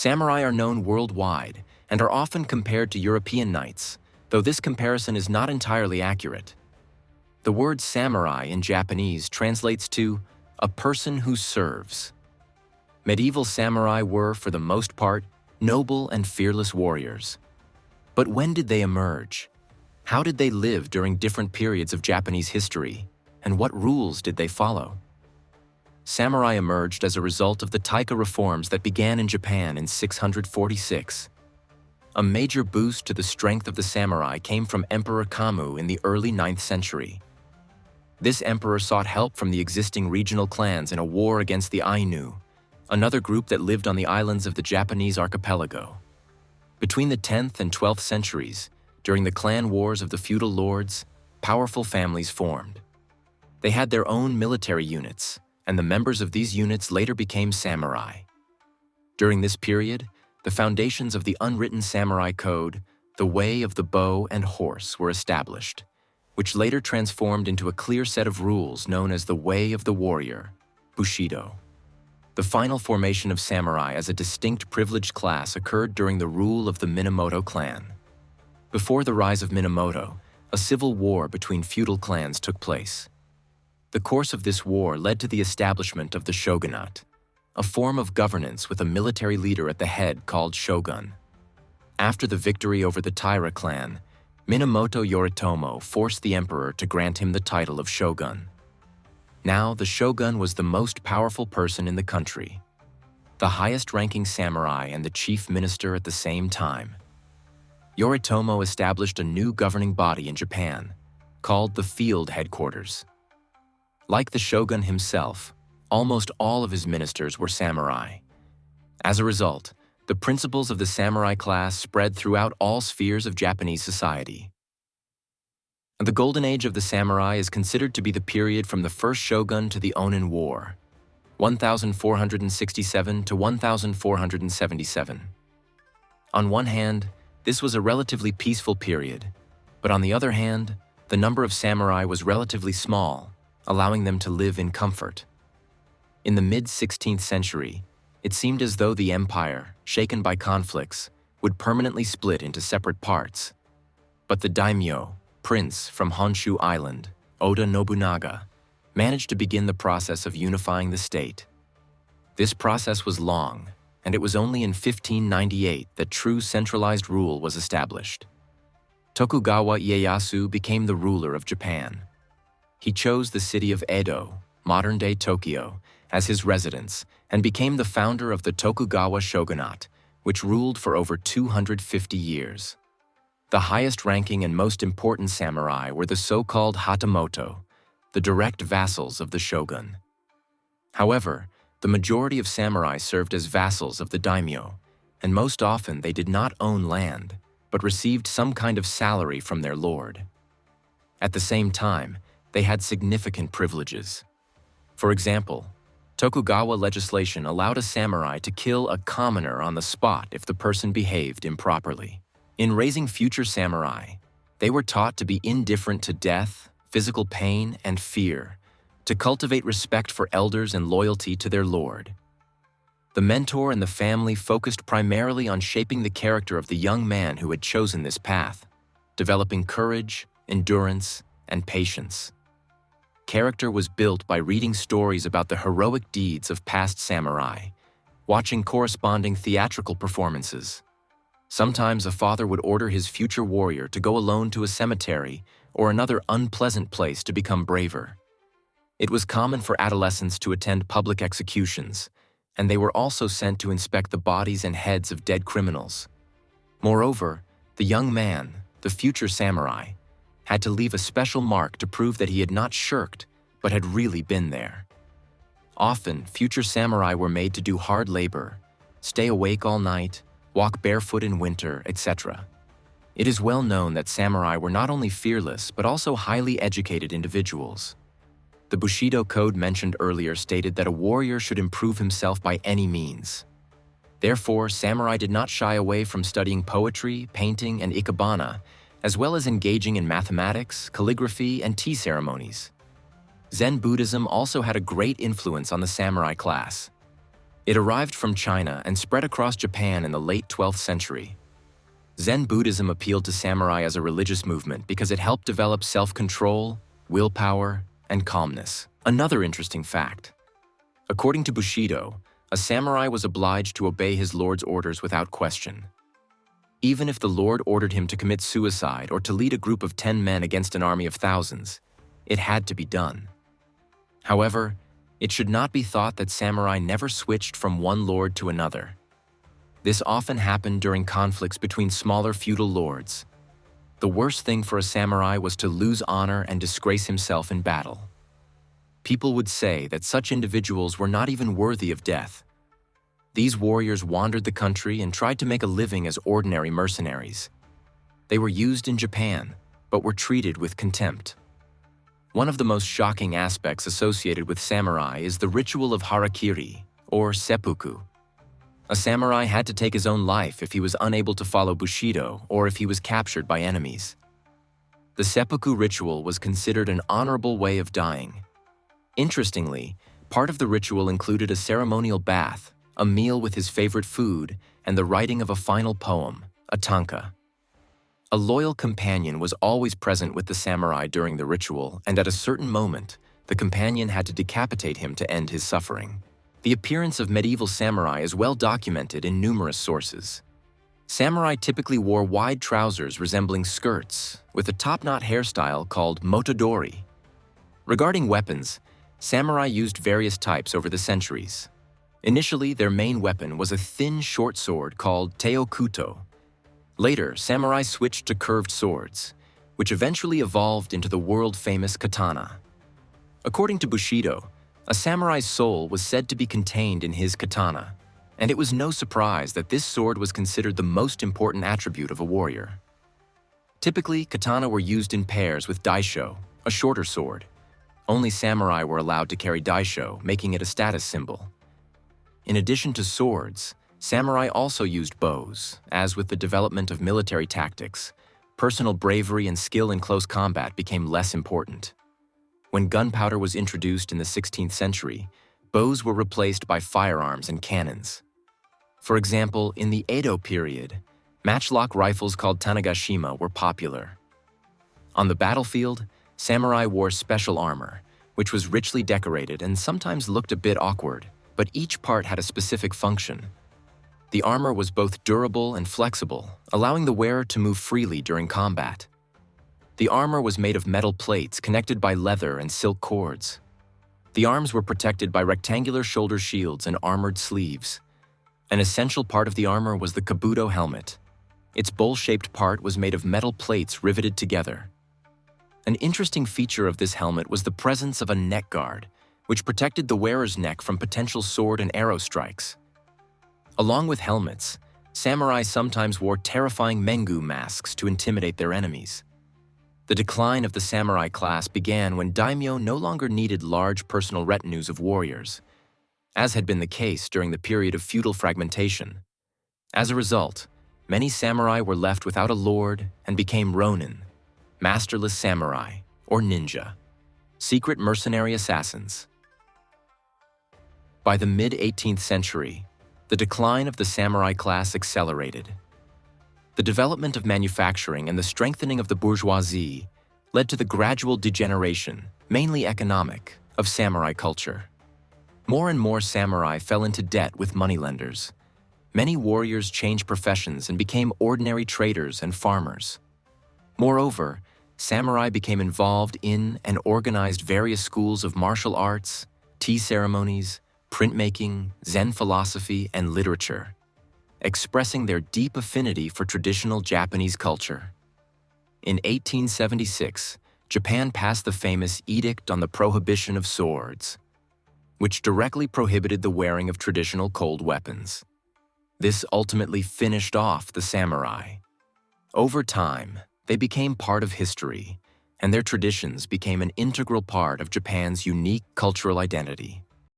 Samurai are known worldwide and are often compared to European knights, though this comparison is not entirely accurate. The word samurai in Japanese translates to a person who serves. Medieval samurai were, for the most part, noble and fearless warriors. But when did they emerge? How did they live during different periods of Japanese history, and what rules did they follow? Samurai emerged as a result of the Taika reforms that began in Japan in 646. A major boost to the strength of the samurai came from Emperor Kamu in the early 9th century. This emperor sought help from the existing regional clans in a war against the Ainu, another group that lived on the islands of the Japanese archipelago. Between the 10th and 12th centuries, during the clan wars of the feudal lords, powerful families formed. They had their own military units, and the members of these units later became samurai. During this period, the foundations of the unwritten samurai code, the way of the bow and horse, were established, which later transformed into a clear set of rules known as the way of the warrior, Bushido. The final formation of samurai as a distinct privileged class occurred during the rule of the Minamoto clan. Before the rise of Minamoto, a civil war between feudal clans took place. The course of this war led to the establishment of the shogunate, a form of governance with a military leader at the head called shogun. After the victory over the Taira clan, Minamoto Yoritomo forced the emperor to grant him the title of shogun. Now, the shogun was the most powerful person in the country, the highest-ranking samurai and the chief minister at the same time. Yoritomo established a new governing body in Japan, called the Field Headquarters. Like the shogun himself, almost all of his ministers were samurai. As a result, the principles of the samurai class spread throughout all spheres of Japanese society. The Golden Age of the samurai is considered to be the period from the first shogun to the Onin War, 1467 to 1477. On one hand, this was a relatively peaceful period, but on the other hand, the number of samurai was relatively small, allowing them to live in comfort. In the mid-16th century, it seemed as though the empire, shaken by conflicts, would permanently split into separate parts. But the daimyo, prince from Honshu Island, Oda Nobunaga, managed to begin the process of unifying the state. This process was long, and it was only in 1598 that true centralized rule was established. Tokugawa Ieyasu became the ruler of Japan. He chose the city of Edo, modern-day Tokyo, as his residence and became the founder of the Tokugawa shogunate, which ruled for over 250 years. The highest-ranking and most important samurai were the so-called hatamoto, the direct vassals of the shogun. However, the majority of samurai served as vassals of the daimyo, and most often they did not own land, but received some kind of salary from their lord. At the same time, they had significant privileges. For example, Tokugawa legislation allowed a samurai to kill a commoner on the spot if the person behaved improperly. In raising future samurai, they were taught to be indifferent to death, physical pain, and fear, to cultivate respect for elders and loyalty to their lord. The mentor and the family focused primarily on shaping the character of the young man who had chosen this path, developing courage, endurance, and patience. Character was built by reading stories about the heroic deeds of past samurai, watching corresponding theatrical performances. Sometimes a father would order his future warrior to go alone to a cemetery or another unpleasant place to become braver. It was common for adolescents to attend public executions, and they were also sent to inspect the bodies and heads of dead criminals. Moreover, the young man, the future samurai, had to leave a special mark to prove that he had not shirked, but had really been there. Often, future samurai were made to do hard labor, stay awake all night, walk barefoot in winter, etc. It is well known that samurai were not only fearless, but also highly educated individuals. The Bushido Code mentioned earlier stated that a warrior should improve himself by any means. Therefore, samurai did not shy away from studying poetry, painting, and ikebana, as well as engaging in mathematics, calligraphy, and tea ceremonies. Zen Buddhism also had a great influence on the samurai class. It arrived from China and spread across Japan in the late 12th century. Zen Buddhism appealed to samurai as a religious movement because it helped develop self-control, willpower, and calmness. Another interesting fact. According to Bushido, a samurai was obliged to obey his lord's orders without question. Even if the lord ordered him to commit suicide or to lead a group of 10 men against an army of thousands, it had to be done. However, it should not be thought that samurai never switched from one lord to another. This often happened during conflicts between smaller feudal lords. The worst thing for a samurai was to lose honor and disgrace himself in battle. People would say that such individuals were not even worthy of death. These warriors wandered the country and tried to make a living as ordinary mercenaries. They were used in Japan, but were treated with contempt. One of the most shocking aspects associated with samurai is the ritual of harakiri, or seppuku. A samurai had to take his own life if he was unable to follow Bushido or if he was captured by enemies. The seppuku ritual was considered an honorable way of dying. Interestingly, part of the ritual included a ceremonial bath, a meal with his favorite food, and the writing of a final poem, a tanka. A loyal companion was always present with the samurai during the ritual, and at a certain moment, the companion had to decapitate him to end his suffering. The appearance of medieval samurai is well documented in numerous sources. Samurai typically wore wide trousers resembling skirts, with a top-knot hairstyle called motodori. Regarding weapons, samurai used various types over the centuries. Initially, their main weapon was a thin, short sword called teokuto. Later, samurai switched to curved swords, which eventually evolved into the world-famous katana. According to Bushido, a samurai's soul was said to be contained in his katana, and it was no surprise that this sword was considered the most important attribute of a warrior. Typically, katana were used in pairs with daisho, a shorter sword. Only samurai were allowed to carry daisho, making it a status symbol. In addition to swords, samurai also used bows. As with the development of military tactics, personal bravery and skill in close combat became less important. When gunpowder was introduced in the 16th century, bows were replaced by firearms and cannons. For example, in the Edo period, matchlock rifles called tanegashima were popular. On the battlefield, samurai wore special armor, which was richly decorated and sometimes looked a bit awkward, but each part had a specific function. The armor was both durable and flexible, allowing the wearer to move freely during combat. The armor was made of metal plates connected by leather and silk cords. The arms were protected by rectangular shoulder shields and armored sleeves. An essential part of the armor was the kabuto helmet. Its bowl-shaped part was made of metal plates riveted together. An interesting feature of this helmet was the presence of a neck guard, which protected the wearer's neck from potential sword and arrow strikes. Along with helmets, samurai sometimes wore terrifying mengu masks to intimidate their enemies. The decline of the samurai class began when daimyo no longer needed large personal retinues of warriors, as had been the case during the period of feudal fragmentation. As a result, many samurai were left without a lord and became ronin, masterless samurai, or ninja, secret mercenary assassins. By the mid-18th century, the decline of the samurai class accelerated. The development of manufacturing and the strengthening of the bourgeoisie led to the gradual degeneration, mainly economic, of samurai culture. More and more samurai fell into debt with moneylenders. Many warriors changed professions and became ordinary traders and farmers. Moreover, samurai became involved in and organized various schools of martial arts, tea ceremonies, printmaking, Zen philosophy, and literature, expressing their deep affinity for traditional Japanese culture. In 1876, Japan passed the famous Edict on the Prohibition of Swords, which directly prohibited the wearing of traditional cold weapons. This ultimately finished off the samurai. Over time, they became part of history, and their traditions became an integral part of Japan's unique cultural identity.